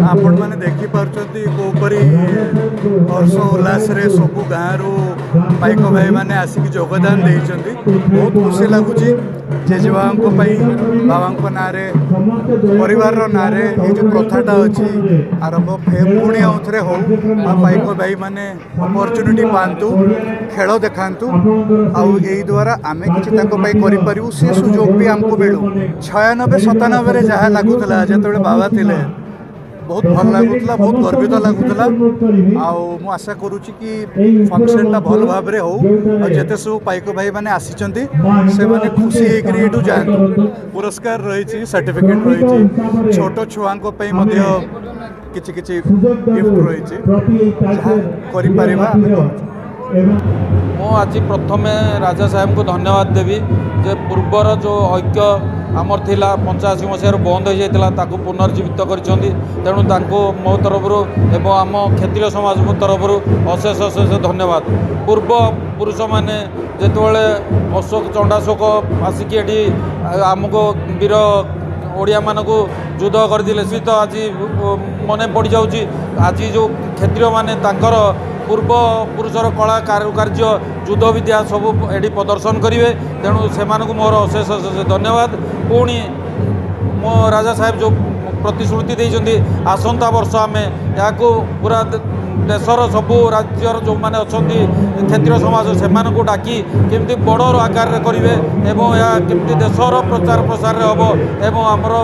आपण मैंने देखिपरि कोपरी हर्ष उल्लास सबू गाँव पाइक भाई मैंने आसिक योगदान देते बहुत खुशी लगुच जेजेबा बाबा ना परिवार ना जो प्रथाटा अच्छी आरंभ पुणी आउ थे हो पाइक भाई मैंने अपरचुनिटी पातु खेल देखा आई द्वारा आम कि से सुजोग भी आमको मिलू 96-97 जहाँ लगुला जो बाबा थे बहुत भल लगुला बहुत गर्वित लगुला आशा करुच्ची कि फंक्शन टा भल भाव हो जिते सब पाइक भाई मैंने आसी से मैंने खुशी होकर जातु पुरस्कार रही सर्टिफिकेट रही छोट छुआ किछि किछि गिफ्ट रही मु आज प्रथम राजा साहेब को धन्यवाद देवी जे पूर्वर जो ऐक्य आमर थिला 85 मसीह बंद हो जाता पुनर्जीवित करूँ मो तरफ एवं आम क्षेत्रीय समाज तरफ अशेष अशेष धन्यवाद। पूर्व पुरुष मैंने जितेबाला अशोक चंडाशोक आसिक ये आमको वीर ओडिया मानक युद्ध करते सी तो आज मन पड़ जाऊँगी आज जो क्षेत्रीय माने तांकर पूर्व पुरुषर कला कारुकार्य युद्ध विद्या सब ये प्रदर्शन करेंगे तेणु से मोर अशेष अशेष धन्यवाद। पुणी मो राजा साहेब जो प्रतिश्रुति देते आसंता वर्ष आम या पूरा देशर सबू राज्यर जो मैंने अच्छा क्षेत्रीय समाज से डाकी केमती बड़ आकार करेंगे एवं या केमती देशर प्रचार प्रसार हम एवं आमर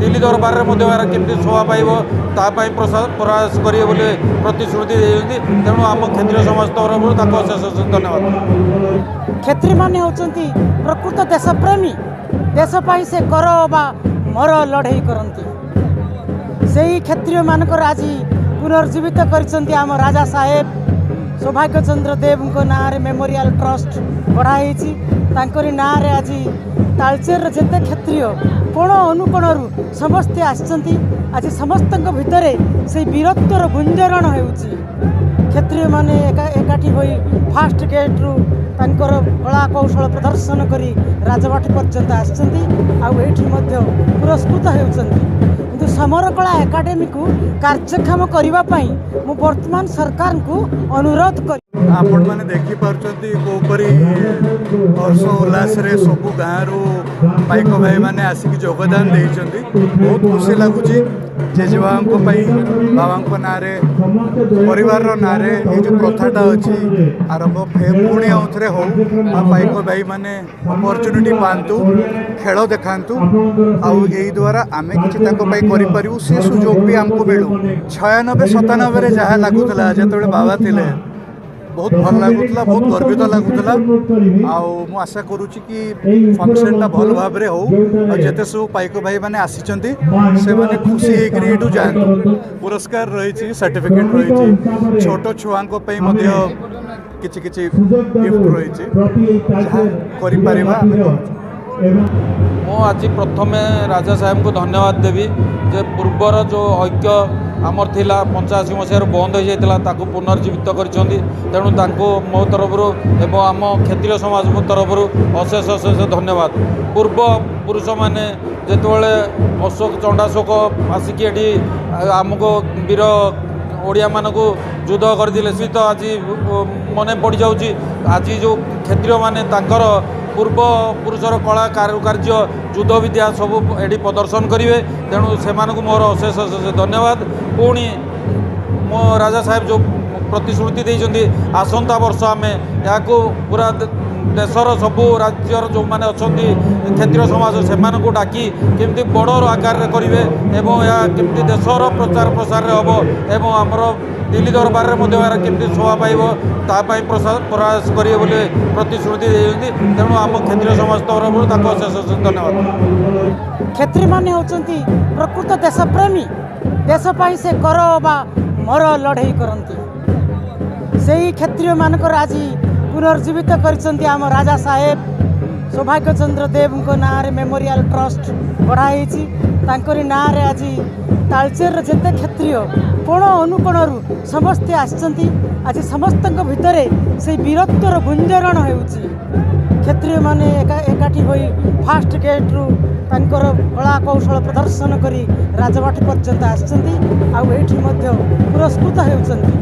दिल्ली दरबार में केमती शोभा पाइब प्रयास करेंगे प्रतिश्रुति देते तेणु आम क्षेत्रीय समाज तरफ अशेष धन्यवाद। क्षेत्री माने होचंती प्रकृत देशप्रेमी देशपाई से कर बा मर लड़ई करती से ही क्षेत्रीय मानकर आज पुनर्जीवित करछंती आम राजा साहेब सौभाग्य चंद्र देव को नारे मेमोरियल ट्रस्ट गढ़ाई तांकरी नारे आज तालचेर जेते क्षेत्रीय कोण अनुकोणरू समस्ते आछंती आज समस्त भितर से वीरत्वर गुंजरण होउची क्षेत्रीय माने एकाठी होई फास्ट गेट रु तांकर कला कौशल प्रदर्शन करी राजबाटी पर्यंत आछंती आ एठी मध्ये पुरस्कृत होउचंती किंतु समर कला एकाडेमी को कार्यक्षम करबा पई मु वर्तमान सरकार को अनुरोध कर आपण मैंने देखिपरि कोपरी हर्ष उल्लास सबू गाँव पाइक भाई मैंने आसिक योगदान देते बहुत खुशी लगुच जेजेबा बाबा ना परिवार ना जो प्रथाटा अच्छी आरंभ पुणी आउ थे हो पाइक भाई मैंने अपरचुनिटी पातु खेल देखा आई द्वारा आम कि से सुजोग भी आमको मिलू 96-97 जहाँ लगुला जो बाबा थे बहुत भल लगुला बहुत गर्वित लगुला आशा करुच्ची कि फंक्शन टा भल भाव हो जिते सब पाइक भाई मैंने आसी से मैंने खुशी होकर जातु पुरस्कार रही सर्टिफिकेट रही छोट छुआ किछि किछि गिफ्ट रही मु आज प्रथम राजा साहेब को धन्यवाद देवी जे पूर्वर जो ऐक्य आमर थिला 85 मसीह बंद हो जाता पुनर्जीवित करूँ मो तरफ एवं आम क्षेत्रीय समाज तरफ अशेष अशेष धन्यवाद। पूर्व पुरुष मैंने जितेबाला अशोक चंडाशोक आसिक ये आमको वीर ओडिया मानक युद्ध करते सी तो आज मन पड़ जाऊँगी आज जो क्षेत्रीय माने तांकर पूर्व पुरुषर कला कारुकार्य युद्ध विद्या सब ये प्रदर्शन करेंगे तेणु से मोर अशेष अशेष धन्यवाद। पुणी मो राजा साहेब जो प्रतिश्रुति देते आसंता वर्ष आम या पूरा देशर सबू राज्यर जो मैंने अच्छा क्षेत्रीय समाज से डाकी केमती बड़ आकार करेंगे एवं या केमती देशर प्रचार प्रसार हम एवं आमर दिल्ली दरबार में केमती शोभा पाइब प्रयास करेंगे प्रतिश्रुति देते तेणु आम क्षेत्रीय समाज तरफ अशेष धन्यवाद। क्षेत्री माने होचंती प्रकृत देशप्रेमी देशपाई से कर बा मर लड़ई करती से ही क्षेत्रीय मानकर आज पुनर्जीवित करछंती आम राजा साहेब सौभाग्य चंद्र देव को नारे मेमोरियल ट्रस्ट गढ़ाई तांकरी नारे आज तालचेर जेते क्षेत्रीय कोण अनुकोणरू समस्ते आछंती आज समस्त भितर से वीरत्वर गुंजरण होउची କ୍ଷତ୍ରିୟମାନେ ଏକାଠି ହୋଇ ଫାଷ୍ଟ ଗେଟ୍ରୁ ତାଙ୍କର କଳା କୌଶଳ ପ୍ରଦର୍ଶନ କରି ରାଜବାଟୀ ପର୍ଯ୍ୟନ୍ତ ଆସିଛନ୍ତି ଆଉ ଏଇଠି ମଧ୍ୟ ପୁରସ୍କୃତ ହେଉଛନ୍ତି।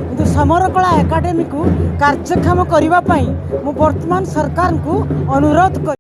କିନ୍ତୁ ସମରକଳା ଏକାଡେମୀକୁ କାର୍ଯ୍ୟକ୍ଷମ କରିବା ପାଇଁ ମୁଁ ବର୍ତ୍ତମାନ ସରକାରଙ୍କୁ ଅନୁରୋଧ କରି